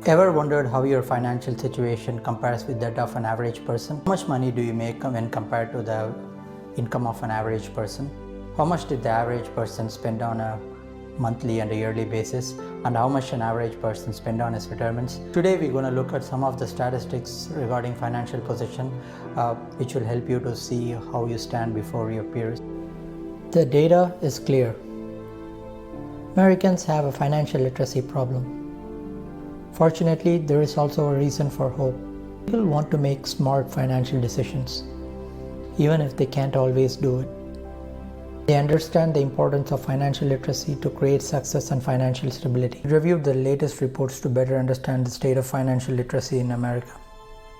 Ever wondered how your financial situation compares with that of an average person? How much money do you make when compared to the income of an average person? How much did the average person spend on a monthly and a yearly basis? And how much an average person spend on his retirements? Today we're going to look at some of the statistics regarding financial position which will help you to see how you stand before your peers. The data is clear. Americans have a financial literacy problem. Fortunately, there is also a reason for hope. People want to make smart financial decisions, even if they can't always do it. They understand the importance of financial literacy to create success and financial stability. We reviewed the latest reports to better understand the state of financial literacy in America.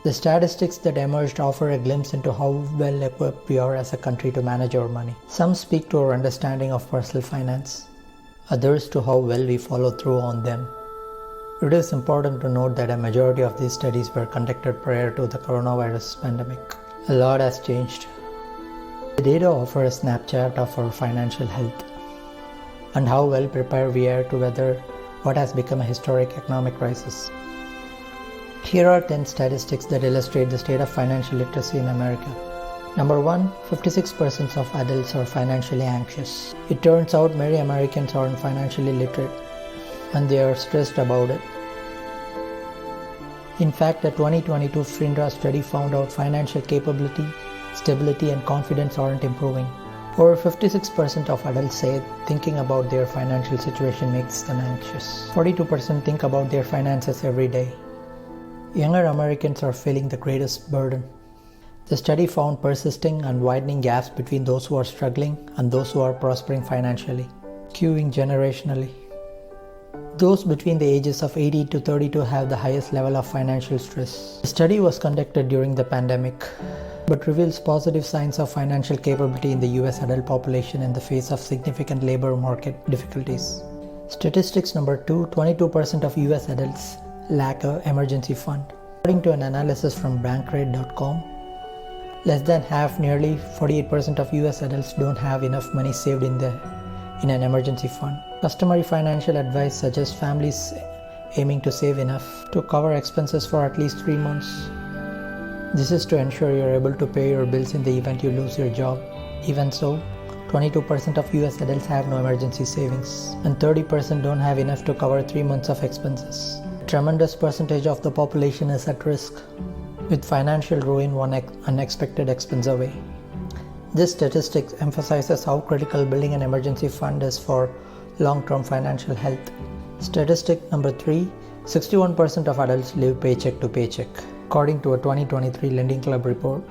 The statistics that emerged offer a glimpse into how well equipped we are as a country to manage our money. Some speak to our understanding of personal finance, others to how well we follow through on them. It is important to note that a majority of these studies were conducted prior to the coronavirus pandemic. A lot has changed. The data offer a snapshot of our financial health and how well prepared we are to weather what has become a historic economic crisis. Here are 10 statistics that illustrate the state of financial literacy in America. Number 1, 56% of adults are financially anxious. It turns out many Americans aren't financially literate, and they are stressed about it. In fact, a 2022 FINRA study found out financial capability, stability, and confidence aren't improving. Over 56% of adults say thinking about their financial situation makes them anxious. 42% think about their finances every day. Younger Americans are feeling the greatest burden. The study found persisting and widening gaps between those who are struggling and those who are prospering financially, skewing generationally. Those between the ages of 18 to 32 have the highest level of financial stress. The study was conducted during the pandemic, but reveals positive signs of financial capability in the US adult population in the face of significant labor market difficulties. Statistics number 2, 22% of US adults lack an emergency fund. According to an analysis from Bankrate.com, less than half, nearly 48% of US adults don't have enough money saved in an emergency fund. Customary financial advice suggests families aiming to save enough to cover expenses for at least 3 months. This is to ensure you're able to pay your bills in the event you lose your job. Even so, 22% of US adults have no emergency savings, and 30% don't have enough to cover 3 months of expenses. A tremendous percentage of the population is at risk, with financial ruin one unexpected expense away. This statistic emphasizes how critical building an emergency fund is for long-term financial health. Statistic number 3, 61% of adults live paycheck to paycheck. According to a 2023 Lending Club report,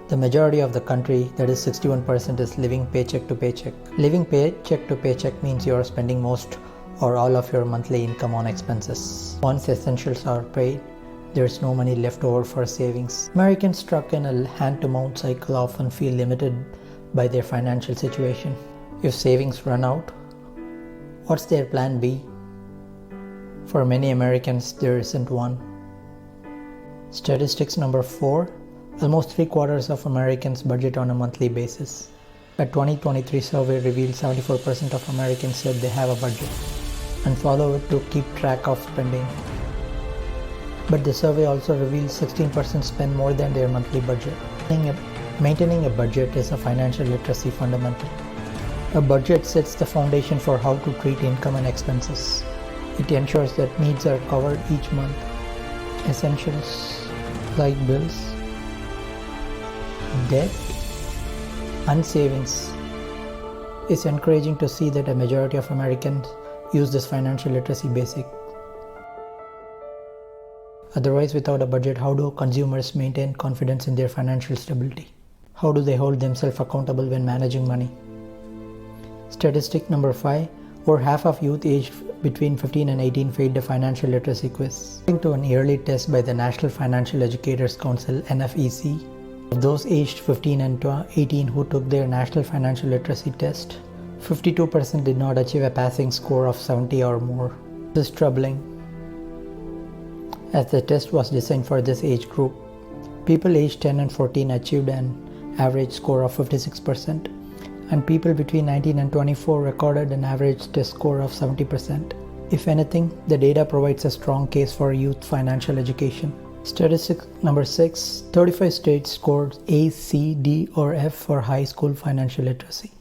the majority of the country, that is 61%, is living paycheck to paycheck. Living paycheck to paycheck means you are spending most or all of your monthly income on expenses. Once essentials are paid, there is no money left over for savings. Americans stuck in a hand-to-mouth cycle often feel limited by their financial situation. If savings run out, what's their plan B? For many Americans, there isn't one. Statistics number 4, almost 3/4 of Americans budget on a monthly basis. A 2023 survey revealed 74% of Americans said they have a budget and follow it to keep track of spending. But the survey also reveals 16% spend more than their monthly budget. Maintaining a budget is a financial literacy fundamental. A budget sets the foundation for how to treat income and expenses. It ensures that needs are covered each month. Essentials like bills, debt, and savings. It's encouraging to see that a majority of Americans use this financial literacy basic. Otherwise, without a budget, how do consumers maintain confidence in their financial stability? How do they hold themselves accountable when managing money? Statistic number 5, over half of youth aged between 15 and 18 failed the financial literacy quiz. According to an yearly test by the National Financial Educators Council (NFEC), of those aged 15 and 18 who took their National Financial Literacy test, 52% did not achieve a passing score of 70 or more. This is troubling, as the test was designed for this age group. People aged 10 and 14 achieved an average score of 56%, and people between 19 and 24 recorded an average test score of 70%. If anything, the data provides a strong case for youth financial education. Statistic number 6, 35 states scored A, C, D, or F for high school financial literacy.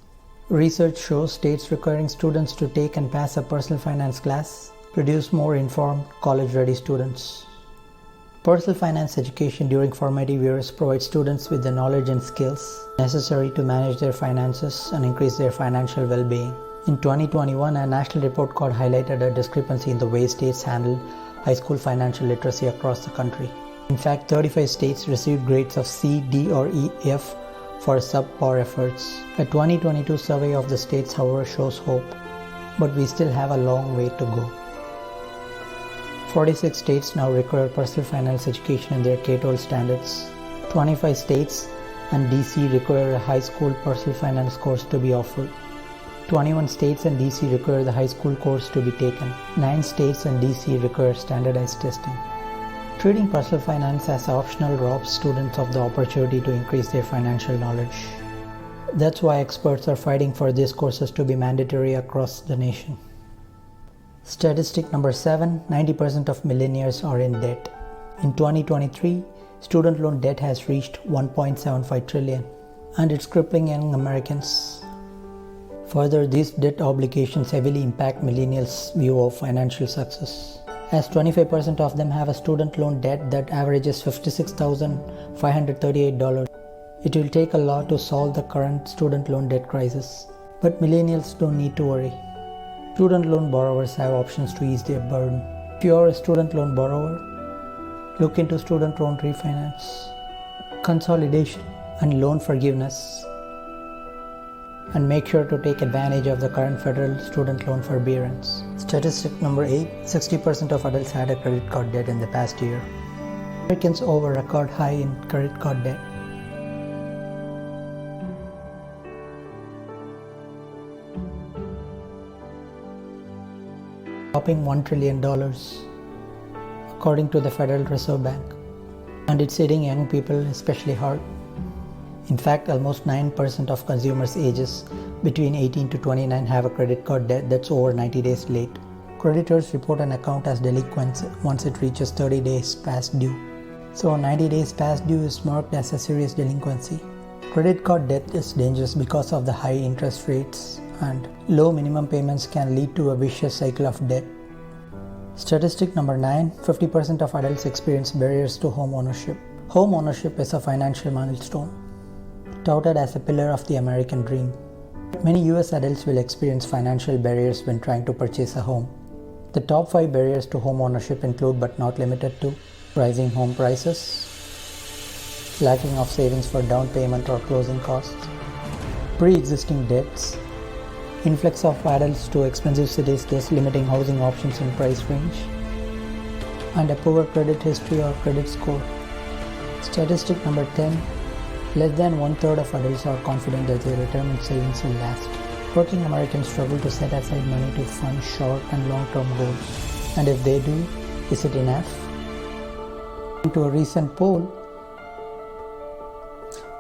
Research shows states requiring students to take and pass a personal finance class produce more informed, college-ready students. Personal finance education during formative years provides students with the knowledge and skills necessary to manage their finances and increase their financial well-being. In 2021, a national report card highlighted a discrepancy in the way states handle high school financial literacy across the country. In fact, 35 states received grades of C, D, or E, F for subpar efforts. A 2022 survey of the states, however, shows hope, but we still have a long way to go. 46 states now require personal finance education in their K-12 standards. 25 states and DC require a high school personal finance course to be offered. 21 states and DC require the high school course to be taken. 9 states and DC require standardized testing. Treating personal finance as optional robs students of the opportunity to increase their financial knowledge. That's why experts are fighting for these courses to be mandatory across the nation. Statistic number 7, 90% of millennials are in debt. In 2023, student loan debt has reached $1.75 trillion, and it's crippling young Americans. Further, these debt obligations heavily impact millennials' view of financial success, as 25% of them have a student loan debt that averages $56,538. It will take a lot to solve the current student loan debt crisis, but millennials don't need to worry. Student loan borrowers have options to ease their burden. If you are a student loan borrower, look into student loan refinance, consolidation, and loan forgiveness, and make sure to take advantage of the current federal student loan forbearance. Statistic number 8, 60% of adults had a credit card debt in the past year. Americans owe a record high in credit card debt. Topping $1 trillion, according to the Federal Reserve Bank, and it's hitting young people especially hard. In fact, almost 9% of consumers ages between 18 to 29 have a credit card debt that's over 90 days late. Creditors report an account as delinquent once it reaches 30 days past due. So 90 days past due is marked as a serious delinquency. Credit card debt is dangerous because of the high interest rates, and low minimum payments can lead to a vicious cycle of debt. Statistic number 9, 50% of adults experience barriers to home ownership. Home ownership is a financial milestone, touted as a pillar of the American dream. Many US adults will experience financial barriers when trying to purchase a home. The top 5 barriers to home ownership include, but not limited to, rising home prices, lacking of savings for down payment or closing costs, pre-existing debts, influx of adults to expensive cities thus limiting housing options and price range, and a poor credit history or credit score. Statistic number 10, less than 1/3 of adults are confident that their retirement savings will last. Working Americans struggle to set aside money to fund short and long-term goals, and if they do, is it enough? According to a recent poll,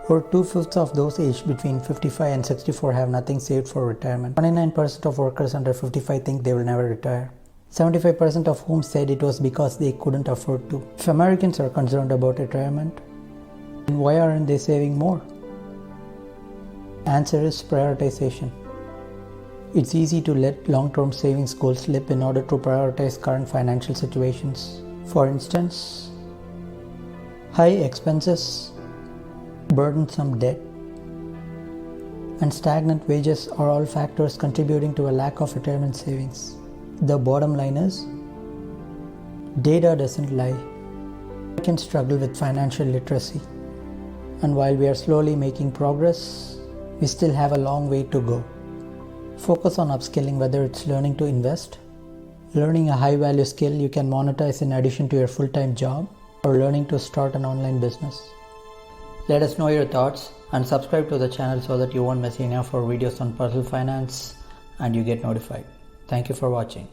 over 2/5 of those aged between 55 and 64 have nothing saved for retirement. 29% of workers under 55 think they will never retire, 75% of whom said it was because they couldn't afford to. If Americans are concerned about retirement, then why aren't they saving more? Answer is prioritization. It's easy to let long-term savings goals slip in order to prioritize current financial situations. For instance, high expenses, burdensome debt, and stagnant wages are all factors contributing to a lack of retirement savings. The bottom line is, data doesn't lie. Americans struggle with financial literacy, and while we are slowly making progress, we still have a long way to go. Focus on upskilling, whether it's learning to invest, learning a high-value skill you can monetize in addition to your full-time job, or learning to start an online business. Let us know your thoughts and subscribe to the channel so that you won't miss any of our videos on personal finance and you get notified. Thank you for watching.